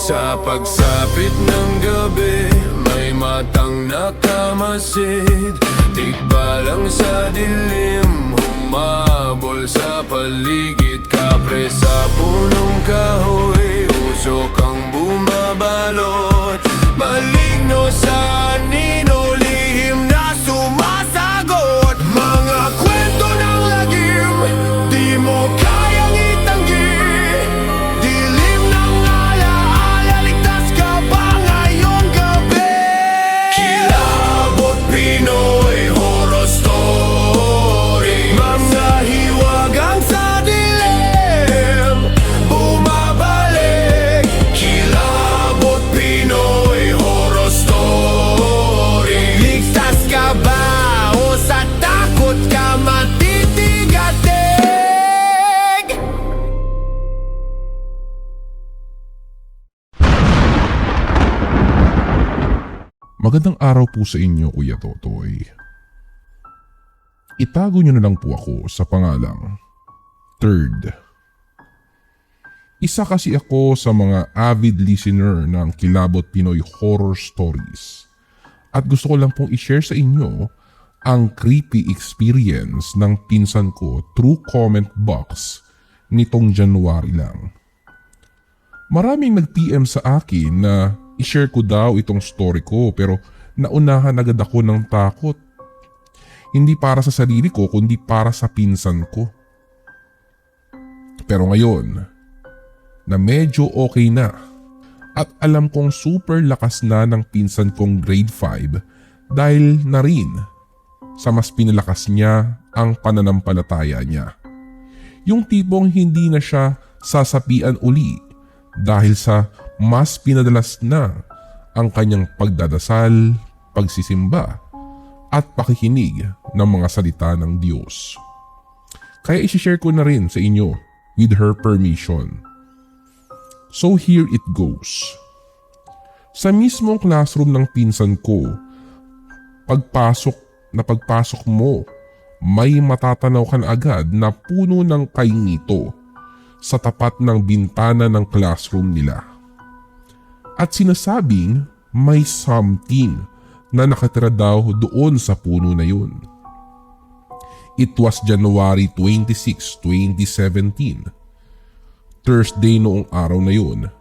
Sa pagsapit ng gabi, may matang nakamasid. Tigbalang sa dilim, humabol sa paligid. Kapre sa punong kahoy, usok ang bumabalot. Maligno sa anino, lihim na sumasagot. Mga kwento ng lagim, di mo kayang itanggi. Dilim ng alaala, ligtas ka ba ngayong gabi? Kilabot Pinoy Horror Story, mga hiwagang sa dilim, bumabalik. Kilabot Pinoy Horror Story. Ligtas ka ba o sa takot ka matitigatig? Magandang araw po sa inyo, Kuya Totoy. Itago niyo na lang po ako sa pangalang Third. Isa kasi ako sa mga avid listener ng Kilabot Pinoy Horror Stories. At gusto ko lang pong i-share sa inyo ang creepy experience ng pinsan ko through comment box nitong January lang. Maraming nag-PM sa akin na i-share ko daw itong story ko, pero naunahan agad ako ng takot. Hindi para sa sarili ko kundi para sa pinsan ko. Pero ngayon, na medyo okay na at alam kong super lakas na ng pinsan kong grade 5 dahil na rin sa mas pinalakas niya ang pananampalataya niya. Yung tipong hindi na siya sasapian uli dahil sa mas pinadalas na ang kanyang pagdadasal, pagsisimba at pakikinig ng mga salita ng Diyos. Kaya isi-share ko na rin sa inyo with her permission. So here it goes. Sa mismong classroom ng pinsan ko, pagpasok mo, may matatanaw ka na agad na puno ng kaingito sa tapat ng bintana ng classroom nila. At sinasabing may something na nakatira daw doon sa puno na yun. It was January 26, 2017. Thursday noong araw na yun,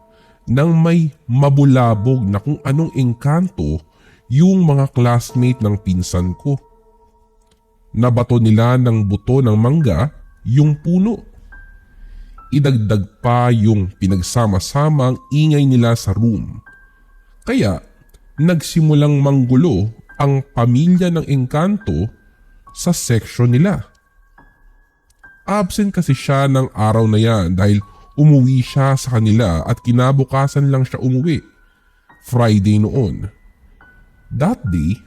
nang may mabulabog na kung anong engkanto yung mga classmate ng pinsan ko. Nabato nila ng buto ng mangga yung puno. Idagdag pa yung pinagsama-samang ingay nila sa room. Kaya nagsimulang manggulo ang pamilya ng engkanto sa section nila. Absent kasi siya ng araw na yan dahil umuwi siya sa kanila at kinabukasan lang siya umuwi. Friday noon. That day,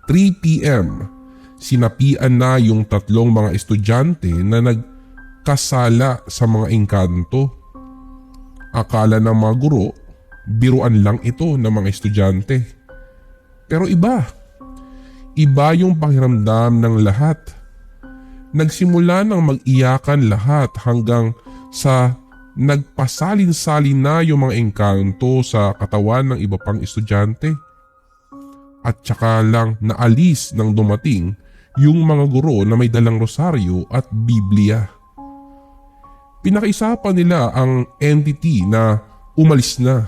3 p.m., sinapian na yung tatlong mga estudyante na nagkasala sa mga engkanto. Akala ng mga guro, biruan lang ito ng mga estudyante. Pero iba yung pakiramdam ng lahat. Nagsimula ng mag-iyakan lahat hanggang sa nagpasalin-salin na yung mga engkanto sa katawan ng iba pang estudyante. At saka lang naalis nang dumating yung mga guro na may dalang rosaryo at Biblia. Pinakaisapan nila ang entity na umalis na.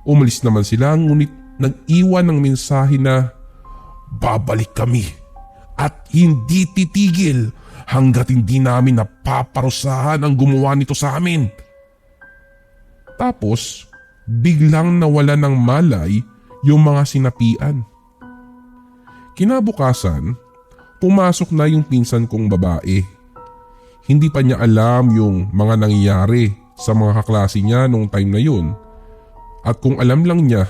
Umalis naman sila ngunit nag-iwan ng mensahe na babalik kami at hindi titigil hanggat hindi namin napaparusahan ang gumawa nito sa amin. Tapos biglang nawala ng malay yung mga sinapian. Kinabukasan, pumasok na yung pinsan kong babae. Hindi pa niya alam yung mga nangyayari sa mga kaklase niya nung time na yun. At kung alam lang niya,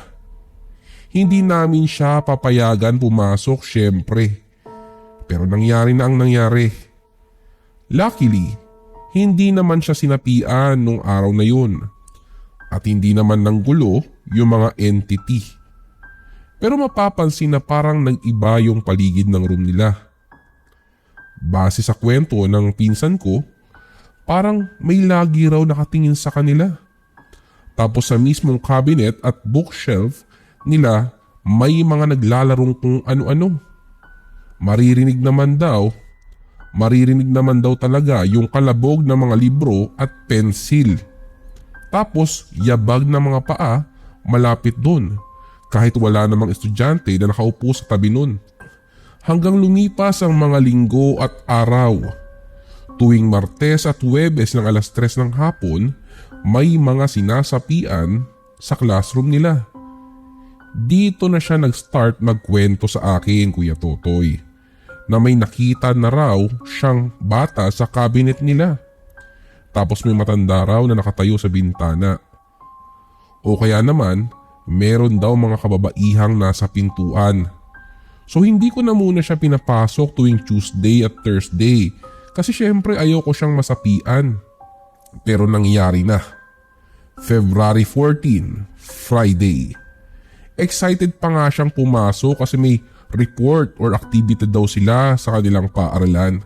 hindi namin siya papayagan pumasok syempre. Pero nangyari na ang nangyari. Luckily, hindi naman siya sinapian nung araw na yun. At hindi naman nanggulo yung mga entity. Pero mapapansin na parang nag-iba yung paligid ng room nila. Base sa kwento ng pinsan ko, parang may lagi raw nakatingin sa kanila. Tapos sa mismong cabinet at bookshelf nila may mga naglalarong kung ano-ano. Maririnig naman daw talaga yung kalabog ng mga libro at pensil. Tapos yabag ng mga paa malapit doon kahit wala namang estudyante na nakaupo sa tabi nun. Hanggang lumipas ang mga linggo at araw. Tuwing Martes at Huwebes ng alas 3 ng hapon, may mga sinasapian sa classroom nila. Dito na siya nag-start magkwento sa akin, Kuya Totoy, na may nakita na raw siyang bata sa cabinet nila. Tapos may matanda raw na nakatayo sa bintana. O kaya naman, meron daw mga kababaihang nasa pintuan. So hindi ko na muna siya pinapasok tuwing Tuesday at Thursday kasi syempre ayoko siyang masapian. Pero nangyari na. February 14, Friday. Excited pa nga siyang pumasok kasi may report or activity daw sila sa kanilang paaralan.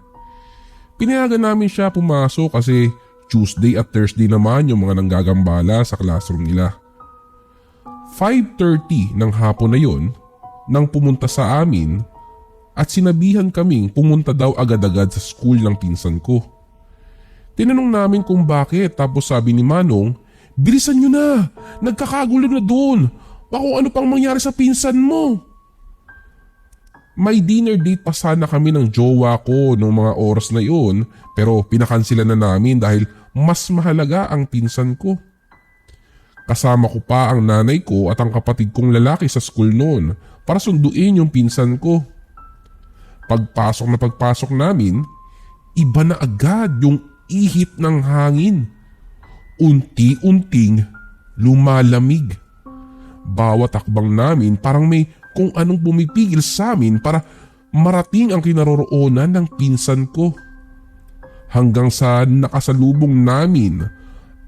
Pinayagan namin siya pumasok kasi Tuesday at Thursday naman yung mga nanggagambala sa classroom nila. 5:30 ng hapon na yon nang pumunta sa amin at sinabihan kaming pumunta daw agad-agad sa school ng pinsan ko. Tinanong namin kung bakit tapos sabi ni Manong, "Bilisan nyo na! Nagkakagulo na doon! Baka kung ano pang mangyari sa pinsan mo!" May dinner date pa sana kami ng jowa ko noong mga oras na yun pero pinakansila na namin dahil mas mahalaga ang pinsan ko. Kasama ko pa ang nanay ko at ang kapatid kong lalaki sa school noon para sunduin yung pinsan ko. Pagpasok namin, iba na agad yung ihip ng hangin. Unti-unting lumalamig. Bawat akbang namin parang may kung anong pumipigil sa amin para marating ang kinaroroonan ng pinsan ko. Hanggang sa nakasalubong namin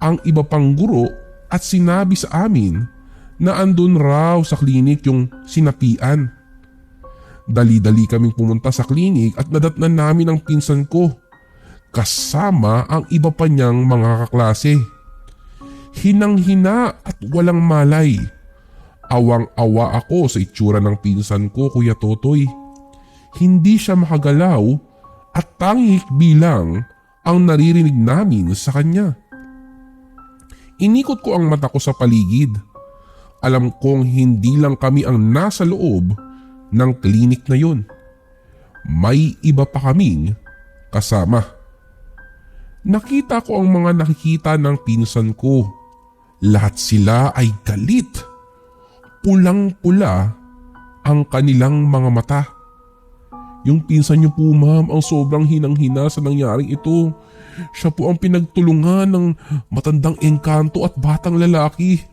ang iba pang guro at sinabi sa amin na andun raw sa klinik yung sinapian. Dali-dali kaming pumunta sa klinik at nadatnan namin ang pinsan ko kasama ang iba pa niyang mga kaklase. Hinang-hina at walang malay. Awang-awa ako sa itsura ng pinsan ko, Kuya Totoy. Hindi siya makagalaw at tanging hikbi lang ang naririnig namin sa kanya. Inikot ko ang mata ko sa paligid. Alam kong hindi lang kami ang nasa loob ng klinik na yun. May iba pa kaming kasama. Nakita ko ang mga nakikita ng pinsan ko. Lahat sila ay galit. Pulang-pula ang kanilang mga mata. Yung pinsan niyo po, ma'am, ang sobrang hinang-hina sa nangyaring ito. Siya po ang pinagtulungan ng matandang engkanto at batang lalaki.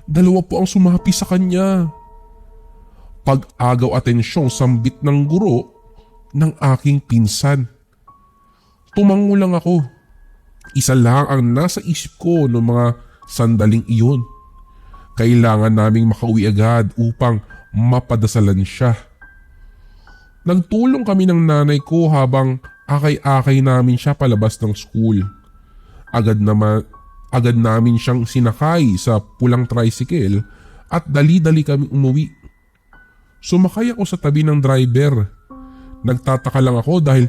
Dalawa po ang sumapi sa kanya. Pag-agaw atensyong sambit ng guro ng aking pinsan. Tumango lang ako. Isa lang ang nasa isip ko noong mga sandaling iyon. Kailangan naming makauwi agad upang mapadasalan siya. Nagtulong kami ng nanay ko habang akay-akay namin siya palabas ng school. Agad namin siyang sinakay sa pulang tricycle at dali-dali kami umuwi. Sumakay ako sa tabi ng driver. Nagtataka lang ako dahil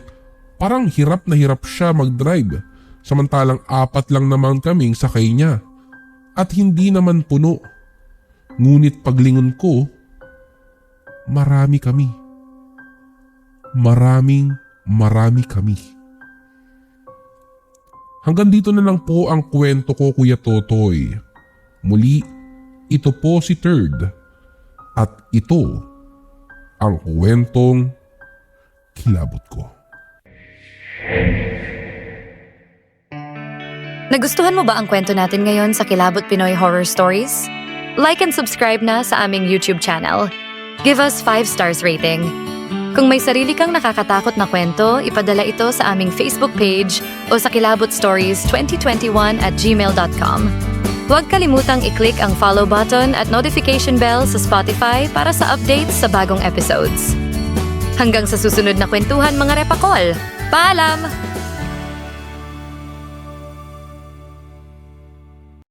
parang hirap na hirap siya mag-drive samantalang 4 lang naman kaming sakay niya at hindi naman puno. Ngunit paglingon ko, marami kami. Marami kami. Hanggang dito na lang po ang kwento ko, Kuya Totoy. Muli, ito po si Third at ito ang kwentong kilabot ko. Nagustuhan mo ba ang kwento natin ngayon sa Kilabot Pinoy Horror Stories? Like and subscribe na sa aming YouTube channel. Give us 5 stars rating. Kung may sarili kang nakakatakot na kwento, ipadala ito sa aming Facebook page o sa kilabotstories2021@gmail.com. Huwag kalimutang i-click ang follow button at notification bell sa Spotify para sa updates sa bagong episodes. Hanggang sa susunod na kwentuhan, mga repakol! Paalam!